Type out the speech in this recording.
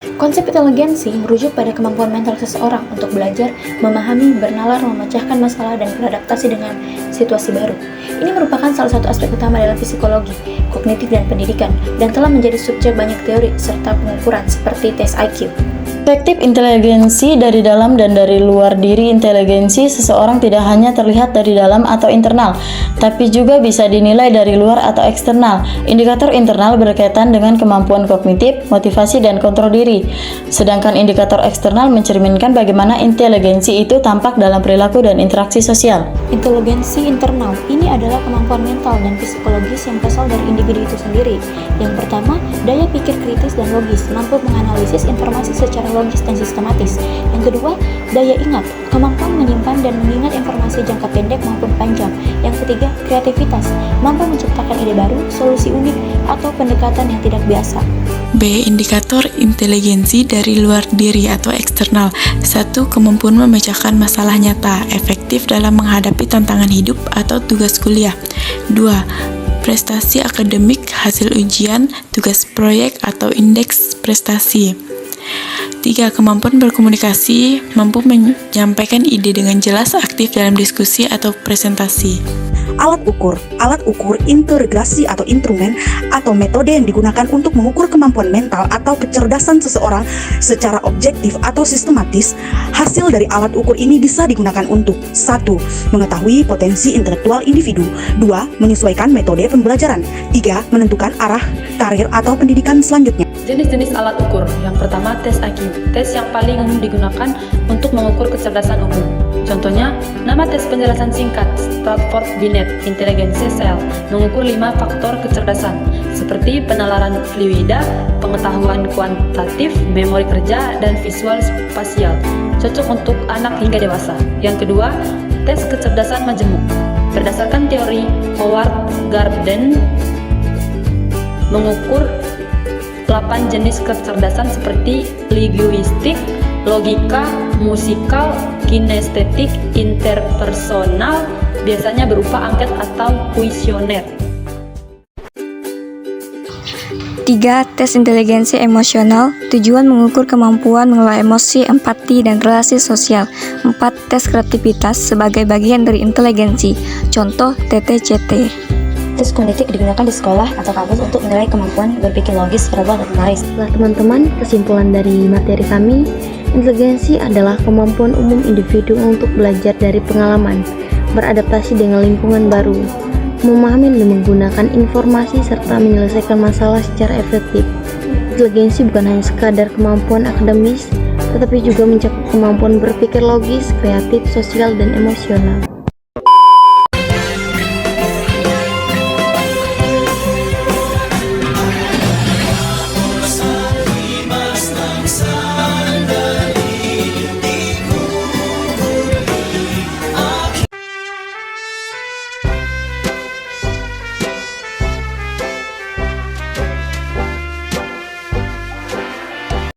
Konsep inteligensi merujuk pada kemampuan mental seseorang untuk belajar, memahami, bernalar, memecahkan masalah, dan beradaptasi dengan situasi baru. Ini merupakan salah satu aspek utama dalam psikologi, kognitif, dan pendidikan, dan telah menjadi subjek banyak teori serta pengukuran seperti tes IQ. Perspektif inteligensi dari dalam dan dari luar diri. Inteligensi seseorang tidak hanya terlihat dari dalam atau internal, tapi juga bisa dinilai dari luar atau eksternal. Indikator internal berkaitan dengan kemampuan kognitif, motivasi, dan kontrol diri. Sedangkan indikator eksternal mencerminkan bagaimana inteligensi itu tampak dalam perilaku dan interaksi sosial. Inteligensi internal ini adalah kemampuan mental dan psikologis yang berasal dari individu itu sendiri. Yang pertama, daya pikir kritis dan logis, mampu menganalisis informasi secara logis dan sistematis. Yang kedua, daya ingat, kemampuan menyimpan dan mengingat informasi jangka pendek maupun panjang. Yang ketiga, kreativitas, mampu menciptakan ide baru, solusi unik, atau pendekatan yang tidak biasa. B. Indikator inteligensi dari luar diri atau eksternal. 1. Kemampuan memecahkan masalah nyata, efektif dalam menghadapi tantangan hidup atau tugas kuliah. 2. Prestasi akademik, hasil ujian, tugas proyek atau indeks prestasi. 3. Kemampuan berkomunikasi, mampu menyampaikan ide dengan jelas, aktif dalam diskusi atau presentasi. Alat ukur integrasi atau instrumen atau metode yang digunakan untuk mengukur kemampuan mental atau kecerdasan seseorang secara objektif atau sistematis. Hasil dari alat ukur ini bisa digunakan untuk 1. Mengetahui potensi intelektual individu. 2. Menyesuaikan metode pembelajaran. 3. Menentukan arah karir atau pendidikan selanjutnya. Jenis-jenis alat ukur. Yang pertama, tes IQ. Tes yang paling umum digunakan untuk mengukur kecerdasan umum. Contohnya, nama tes penjelasan singkat Stratford Binet Intelligence Cell mengukur 5 faktor kecerdasan seperti penalaran fluida, pengetahuan kuantitatif, memori kerja, dan visual spasial. Cocok untuk anak hingga dewasa. Yang kedua, tes kecerdasan majemuk. Berdasarkan teori Howard Gardner, mengukur 8 jenis kecerdasan seperti linguistik, logika, musikal, kinestetik, interpersonal, biasanya berupa angket atau kuesioner. 3. Tes inteligensi emosional. Tujuan mengukur kemampuan mengelola emosi, empati, dan relasi sosial. 4. Tes kreativitas sebagai bagian dari inteligensi. Contoh TTCT. Tes kognitif digunakan di sekolah atau kampus untuk menilai kemampuan berpikir logis, verbal, dan menulis. Setelah teman-teman, kesimpulan dari materi kami, inteligensi adalah kemampuan umum individu untuk belajar dari pengalaman, beradaptasi dengan lingkungan baru, memahami dan menggunakan informasi, serta menyelesaikan masalah secara efektif. Inteligensi bukan hanya sekadar kemampuan akademis, tetapi juga mencakup kemampuan berpikir logis, kreatif, sosial, dan emosional.